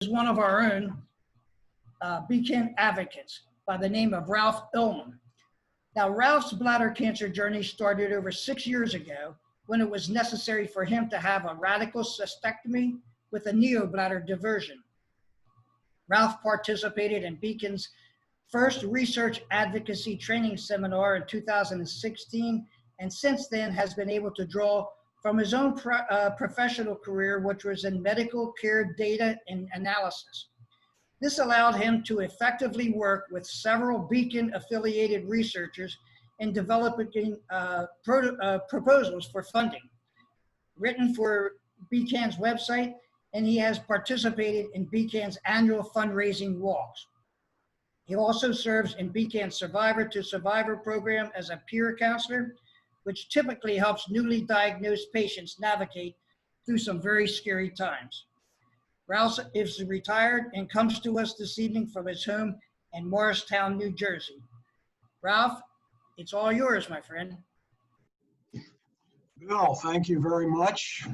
is one of our own Beacon advocates by the name of Ralph Illman. Now, Ralph's bladder cancer journey started over 6 years ago when it was necessary for him to have a radical cystectomy with a neobladder diversion. Ralph participated in Beacon's first research advocacy training seminar in 2016, and since then has been able to draw from his own professional career, which was in medical care data and analysis. This allowed him to effectively work with several Beacon-affiliated researchers in developing proposals for funding, written for Beacon's website, and he has participated in Beacon's annual fundraising walks. He also serves in Beacon's Survivor to Survivor program as a peer counselor, which typically helps newly diagnosed patients navigate through some very scary times. Ralph is retired and comes to us this evening from his home in Morristown, New Jersey. Ralph, it's all yours, my friend. Bill, thank you very much.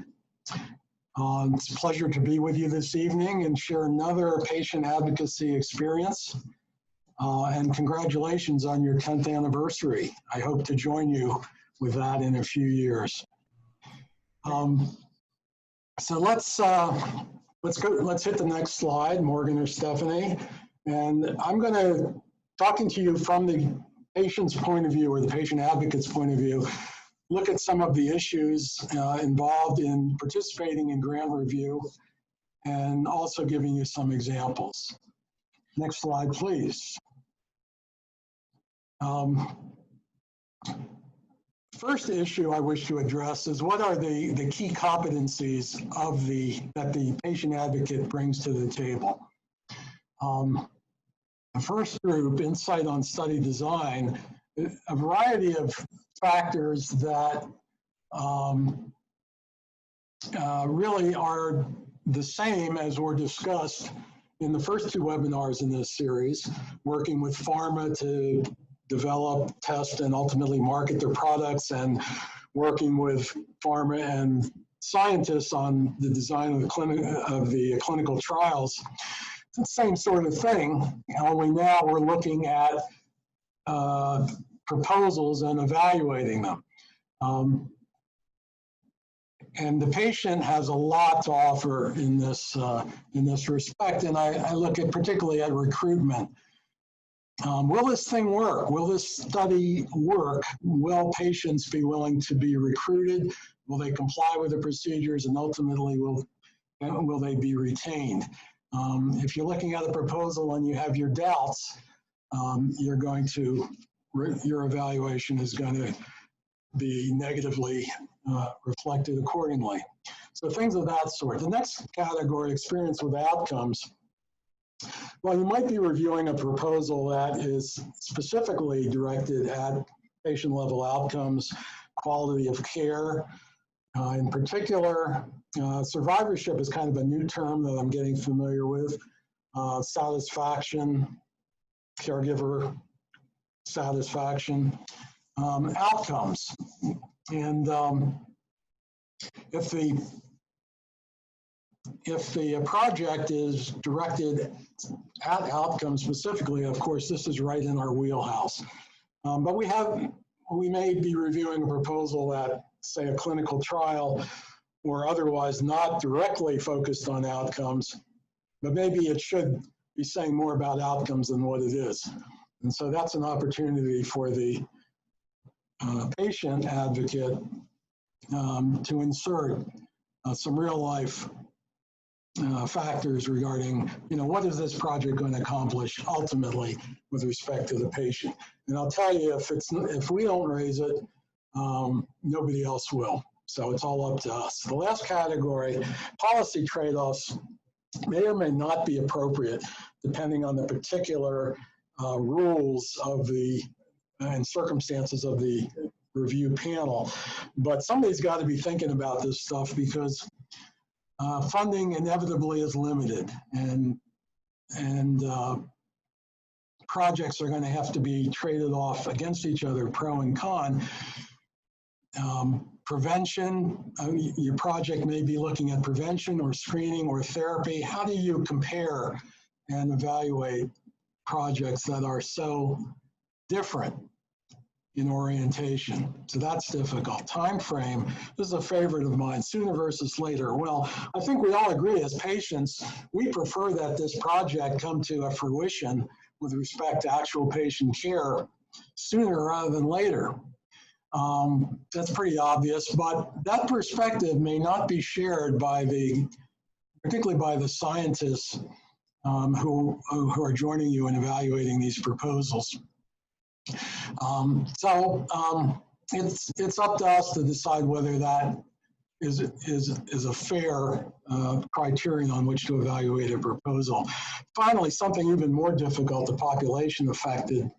It's a pleasure to be with you this evening and share another patient advocacy experience. And congratulations on your 10th anniversary. I hope to join you with that in a few years. So let's hit the next slide, Morgan or Stephanie. And I'm going to, talking to you from the patient's point of view or the patient advocate's point of view, look at some of the issues involved in participating in grant review and also giving you some examples. Next slide, please. First issue I wish to address is what are the key competencies that the patient advocate brings to the table. The first group, insight on study design, a variety of factors that really are the same as were discussed in the first two webinars in this series, working with pharma to develop, test, and ultimately market their products, and working with pharma and scientists on the design of the clinical trials. It's the same sort of thing, only now we're looking at proposals and evaluating them. And the patient has a lot to offer in this respect, and I look at particularly at recruitment. Will this thing work? Will this study work? Will patients be willing to be recruited? Will they comply with the procedures, and ultimately will they be retained? If you're looking at a proposal and you have your doubts, your evaluation is going to be negatively reflected accordingly. So things of that sort. The next category, experience with outcomes. Well, you might be reviewing a proposal that is specifically directed at patient-level outcomes, quality of care. In particular, survivorship is kind of a new term that I'm getting familiar with. Satisfaction, caregiver satisfaction, outcomes. And if the project is directed at outcomes specifically, of course, this is right in our wheelhouse. But we may be reviewing a proposal that, say, a clinical trial or otherwise not directly focused on outcomes, but maybe it should be saying more about outcomes than what it is. And so that's an opportunity for the patient advocate to insert some real life factors regarding, what is this project going to accomplish ultimately with respect to the patient? And I'll tell you, if we don't raise it, nobody else will. So it's all up to us. The last category, policy trade-offs, may or may not be appropriate depending on the particular rules of and circumstances of the review panel. But somebody's got to be thinking about this stuff because funding inevitably is limited, and projects are going to have to be traded off against each other, pro and con. prevention. Your project may be looking at prevention or screening or therapy. How do you compare and evaluate projects that are so different in orientation? So that's difficult. Time frame, this is a favorite of mine, sooner versus later. Well, I think we all agree as patients, we prefer that this project come to a fruition with respect to actual patient care sooner rather than later. That's pretty obvious, but that perspective may not be shared by particularly by the scientists who are joining you in evaluating these proposals. It's up to us to decide whether that is a fair criterion on which to evaluate a proposal. Finally, something even more difficult, the population affected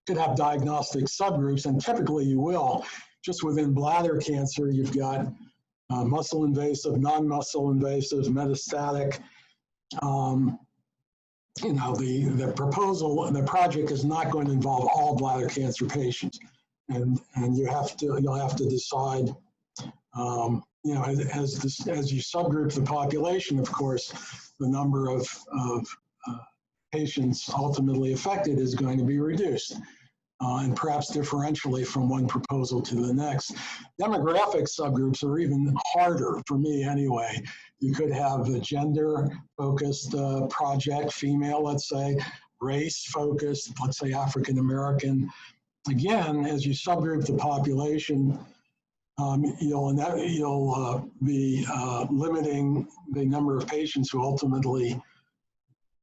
could have diagnostic subgroups, and typically you will. Just within bladder cancer, you've got muscle invasive, non-muscle invasive, metastatic. The project is not going to involve all bladder cancer patients, and you'll have to decide. As you subgroup the population, of course, the number of patients ultimately affected is going to be reduced. And perhaps differentially from one proposal to the next. Demographic subgroups are even harder for me anyway. You could have a gender-focused project, female, let's say, race-focused, let's say African-American. Again, as you subgroup the population, you'll be limiting the number of patients who ultimately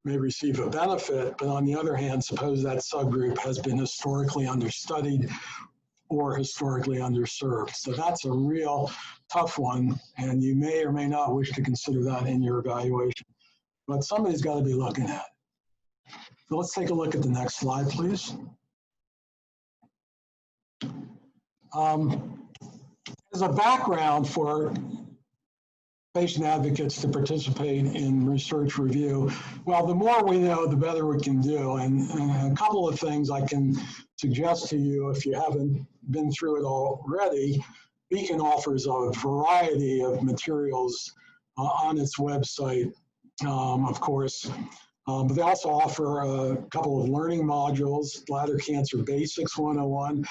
may receive a benefit, but on the other hand, suppose that subgroup has been historically understudied or historically underserved. So that's a real tough one, and you may or may not wish to consider that in your evaluation. But somebody's got to be looking at it. So let's take a look at the next slide, please. As a background for patient advocates to participate in research review, well, the more we know, the better we can do. And a couple of things I can suggest to you if you haven't been through it already. Beacon offers a variety of materials on its website, of course, but they also offer a couple of learning modules, Bladder Cancer Basics 101.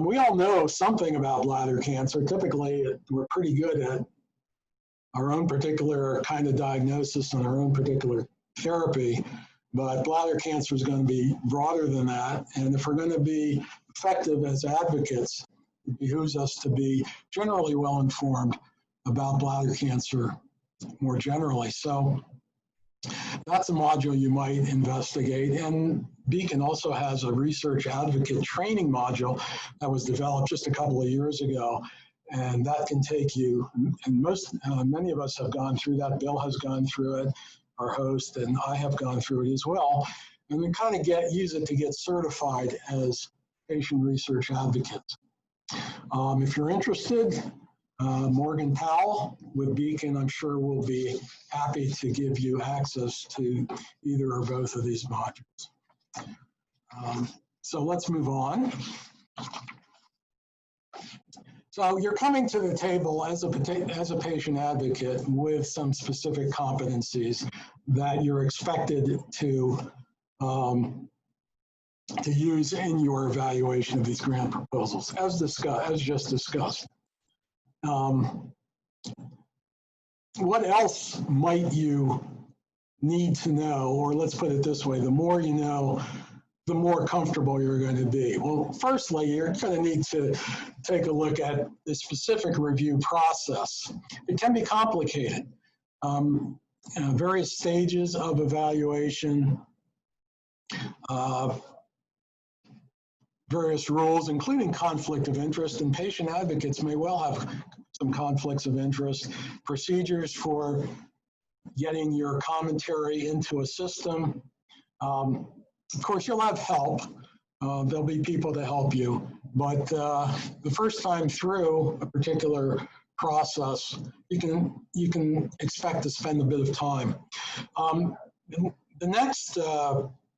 We all know something about bladder cancer. Typically, we're pretty good at our own particular kind of diagnosis and our own particular therapy, but bladder cancer is going to be broader than that. And if we're going to be effective as advocates, it behooves us to be generally well informed about bladder cancer more generally. So that's a module you might investigate. And Beacon also has a research advocate training module that was developed just a couple of years ago. And that can take you, and many of us have gone through that. Bill has gone through it, our host, and I have gone through it as well. And we kind of use it to get certified as patient research advocates. If you're interested, Morgan Powell with Beacon, I'm sure will be happy to give you access to either or both of these modules. So let's move on. So you're coming to the table as a patient advocate with some specific competencies that you're expected to use in your evaluation of these grant proposals, as just discussed. What else might you need to know, or let's put it this way, the more you know, the more comfortable you're going to be. Well, firstly, you're going to need to take a look at the specific review process. It can be complicated. Various stages of evaluation, various rules, including conflict of interest, and patient advocates may well have some conflicts of interest, procedures for getting your commentary into a system. Of course, you'll have help. There'll be people to help you. But the first time through a particular process, you can expect to spend a bit of time. The next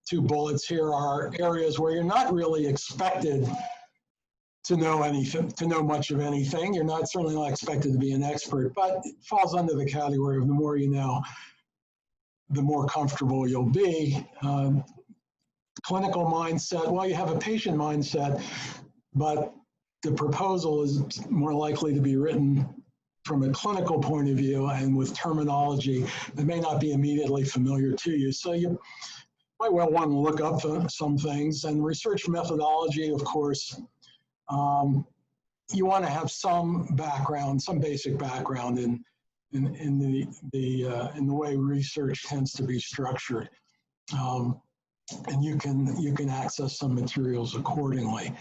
two bullets here are areas where you're not really expected to know anything, to know much of anything. You're not certainly not expected to be an expert, but it falls under the category of the more you know, the more comfortable you'll be. Clinical mindset, well, you have a patient mindset, but the proposal is more likely to be written from a clinical point of view and with terminology that may not be immediately familiar to you. So you might well want to look up some things. And research methodology, of course, you want to have some background, some basic background in the way research tends to be structured. And you can access some materials accordingly.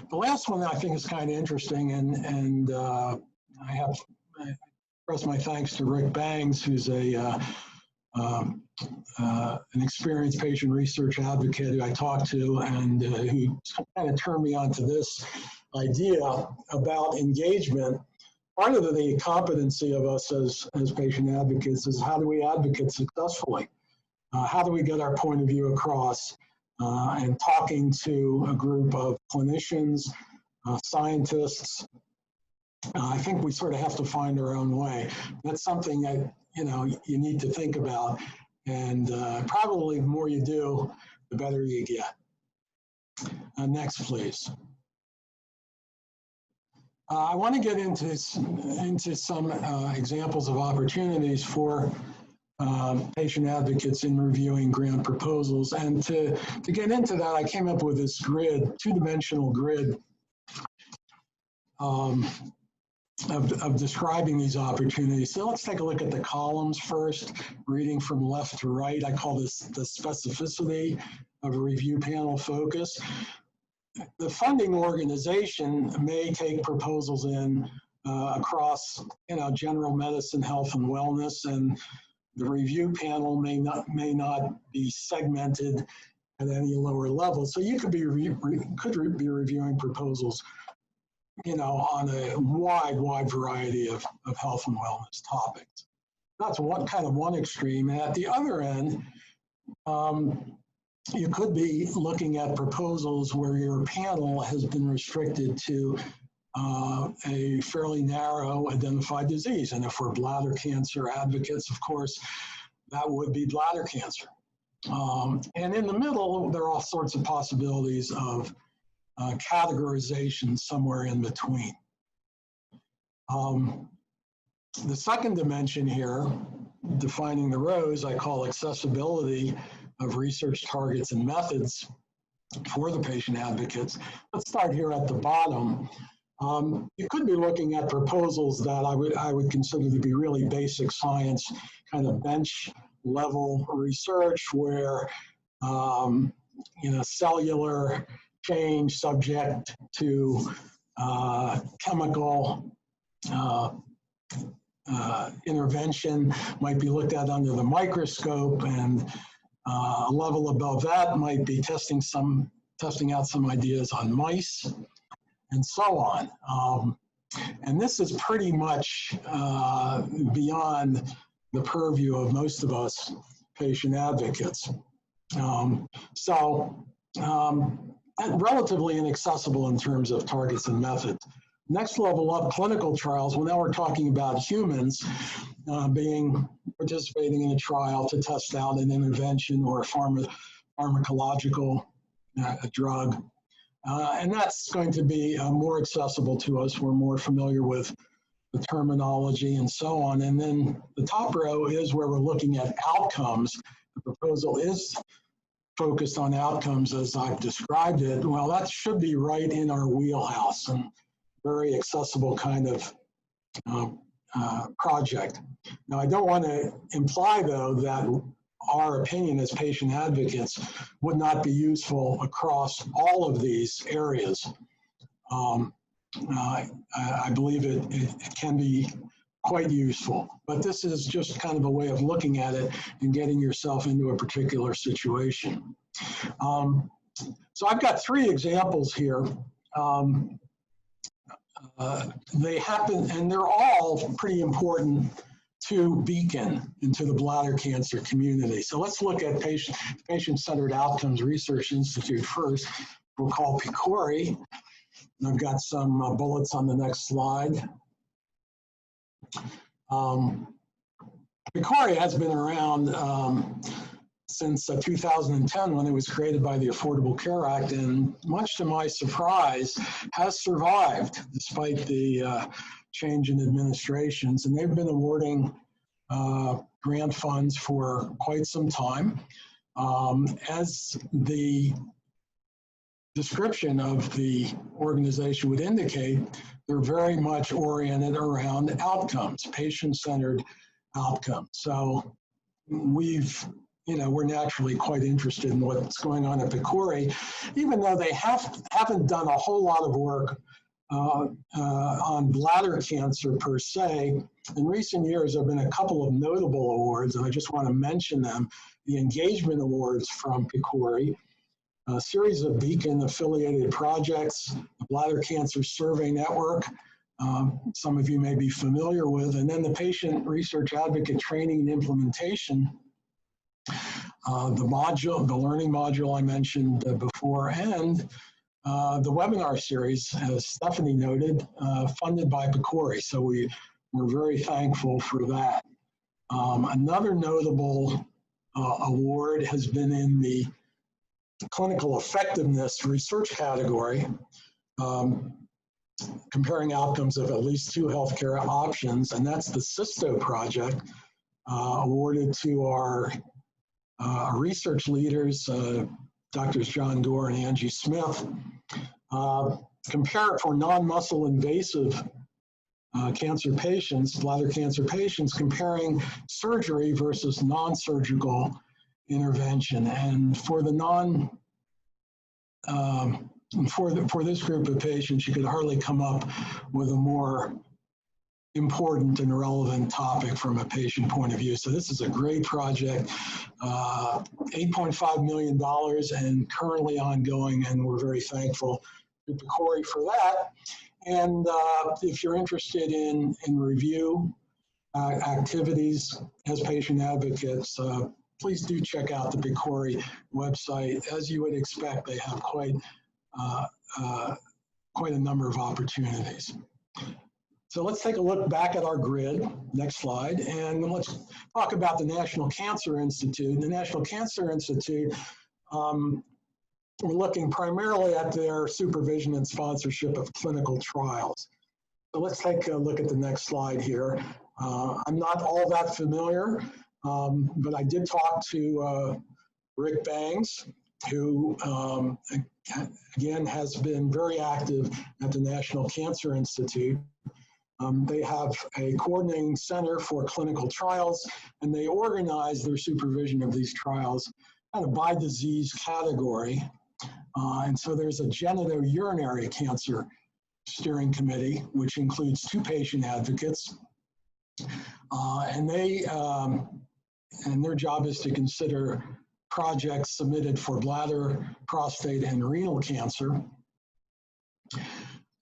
The last one I think is kind of interesting, and I express my thanks to Rick Bangs, who's an experienced patient research advocate who I talked to, and who kind of turned me onto this idea about engagement. Part of the competency of us as patient advocates is how do we advocate successfully? How do we get our point of view across? And talking to a group of clinicians, scientists, I think we sort of have to find our own way. That's something that you need to think about, and probably the more you do, the better you get. Next, please. I want to get into some examples of opportunities for patient advocates in reviewing grant proposals. And to get into that, I came up with this grid, two-dimensional grid of describing these opportunities. So let's take a look at the columns first, reading from left to right. I call this the specificity of a review panel focus. The funding organization may take proposals in across general medicine, health, and wellness, and the review panel may not be segmented at any lower level. So you could be reviewing proposals, on a wide variety of health and wellness topics. That's one extreme. And at the other end, you could be looking at proposals where your panel has been restricted to a fairly narrow identified disease. And if we're bladder cancer advocates, of course, that would be bladder cancer. And in the middle, there are all sorts of possibilities of categorization somewhere in between. The second dimension here, defining the rows, I call accessibility of research targets and methods for the patient advocates. Let's start here at the bottom. You could be looking at proposals that I would consider to be really basic science, kind of bench level research where cellular change subject to chemical intervention might be looked at under the microscope, and a level above that might be testing out some ideas on mice, and so on. And this is pretty much beyond the purview of most of us patient advocates. Relatively inaccessible in terms of targets and methods. Next level up, clinical trials. Well, now we're talking about humans participating in a trial to test out an intervention or a pharmacological drug. And that's going to be more accessible to us. We're more familiar with the terminology and so on. And then the top row is where we're looking at outcomes. The proposal is focused on outcomes as I've described it. Well, that should be right in our wheelhouse and very accessible kind of project. Now, I don't want to imply, though, that our opinion as patient advocates would not be useful across all of these areas. I believe it can be quite useful, but this is just kind of a way of looking at it and getting yourself into a particular situation. So I've got three examples here. They happen, and they're all pretty important to beacon into the bladder cancer community. So let's look at Patient-Centered Outcomes Research Institute first. We'll call PCORI. I've got some bullets on the next slide. PCORI has been around since 2010 when it was created by the Affordable Care Act, and much to my surprise, has survived despite the change in administrations. And they've been awarding grant funds for quite some time. As the description of the organization would indicate, they're very much oriented around outcomes, patient-centered outcomes. So we're naturally quite interested in what's going on at PCORI, even though they haven't done a whole lot of work on bladder cancer per se. In recent years, there have been a couple of notable awards, and I just want to mention them. The Engagement Awards from PCORI, a series of Beacon-affiliated projects, the Bladder Cancer Survey Network, some of you may be familiar with, and then the Patient Research Advocate Training and Implementation, the learning module I mentioned before, and the webinar series, as Stephanie noted, funded by PCORI. So we're very thankful for that. Another notable award has been in the clinical effectiveness research category, comparing outcomes of at least 2 healthcare options, and that's the SISTO project, awarded to our research leaders, Drs. John Gore and Angie Smith. Compare it for non-muscle invasive cancer patients, bladder cancer patients, comparing surgery versus non-surgical intervention. And for the for this group of patients, you could hardly come up with a more important and relevant topic from a patient point of view. So this is a great project, $8.5 million and currently ongoing, and we're very thankful to PCORI for that. And if you're interested in review activities as patient advocates, please do check out the PCORI website. As you would expect, they have quite a number of opportunities. So let's take a look back at our grid, next slide, and let's talk about the National Cancer Institute. The National Cancer Institute, we're looking primarily at their supervision and sponsorship of clinical trials. So let's take a look at the next slide here. I'm not all that familiar, but I did talk to Rick Bangs, who again has been very active at the National Cancer Institute. They have a coordinating center for clinical trials, and they organize their supervision of these trials kind of by disease category. And so there's a genitourinary cancer steering committee, which includes 2 patient advocates. And their job is to consider projects submitted for bladder, prostate, and renal cancer.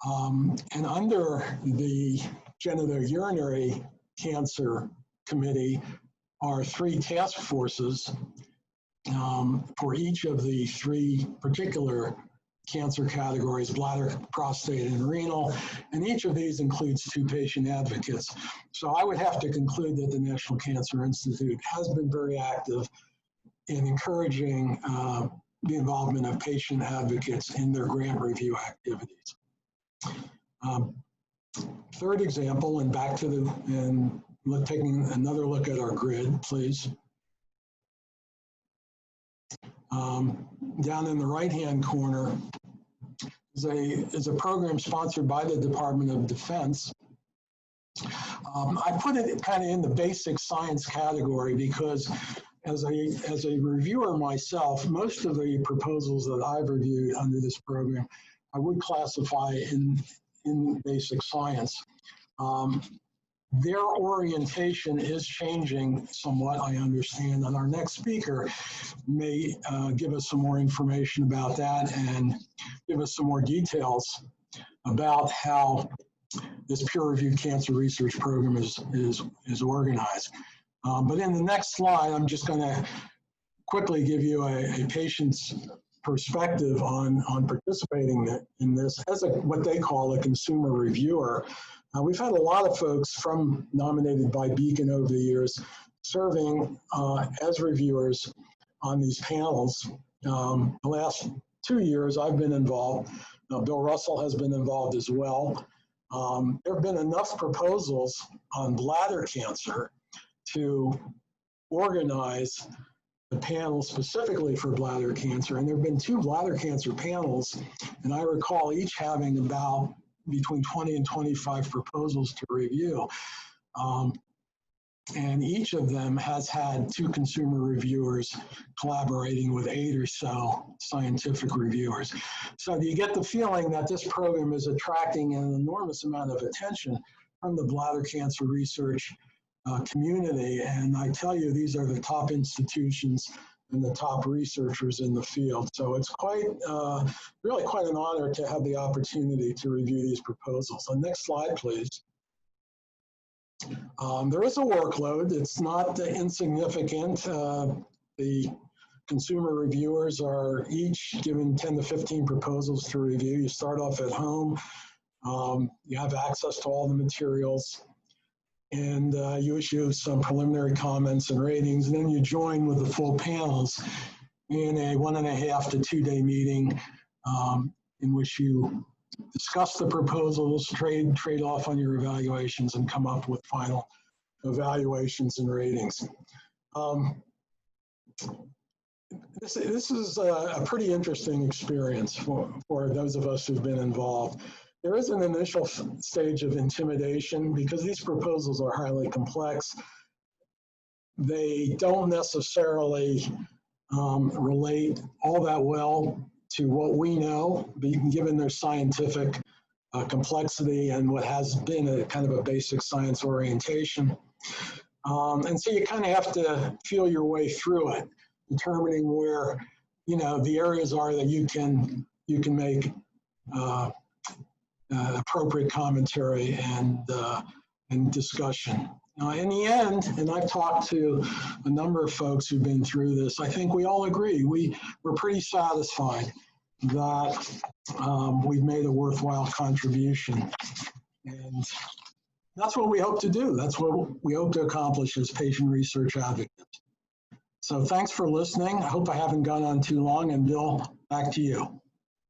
And under the genitourinary cancer committee are 3 task forces for each of the 3 particular cancer categories, bladder, prostate, and renal, and each of these includes 2 patient advocates. So I would have to conclude that the National Cancer Institute has been very active in encouraging the involvement of patient advocates in their grant review activities. Third example, and back to taking another look at our grid, please. Down in the right-hand corner is a program sponsored by the Department of Defense. I put it kind of in the basic science category because as a reviewer myself, most of the proposals that I've reviewed under this program, I would classify in basic science. Their orientation is changing somewhat, I understand, and our next speaker may give us some more information about that and give us some more details about how this peer-reviewed cancer research program is organized. But in the next slide, I'm just going to quickly give you a patient's perspective on participating in this as what they call a consumer reviewer. We've had a lot of folks nominated by Beacon over the years serving as reviewers on these panels. The last 2 years I've been involved. Bill Russell has been involved as well. There have been enough proposals on bladder cancer to organize the panel specifically for bladder cancer. And there have been 2 bladder cancer panels, and I recall each having about between 20 and 25 proposals to review. And each of them has had 2 consumer reviewers collaborating with 8 or so scientific reviewers. So you get the feeling that this program is attracting an enormous amount of attention from the bladder cancer research community. And I tell you, these are the top institutions and the top researchers in the field. So it's really quite an honor to have the opportunity to review these proposals. So next slide, please. There is a workload. It's not insignificant. The consumer reviewers are each given 10 to 15 proposals to review. You start off at home. You have access to all the materials, and you issue some preliminary comments and ratings, and then you join with the full panels in a 1.5 to 2 day meeting in which you discuss the proposals, trade off on your evaluations, and come up with final evaluations and ratings. This is a pretty interesting experience for those of us who've been involved. There is an initial stage of intimidation because these proposals are highly complex. They don't necessarily relate all that well to what we know, given their scientific complexity and what has been a kind of a basic science orientation. And so you kind of have to feel your way through it, determining where, the areas are that you can make appropriate commentary and discussion. In the end, and I've talked to a number of folks who've been through this, I think we all agree, we're pretty satisfied that we've made a worthwhile contribution. And that's what we hope to do. That's what we hope to accomplish as patient research advocates. So thanks for listening. I hope I haven't gone on too long, and Bill, back to you.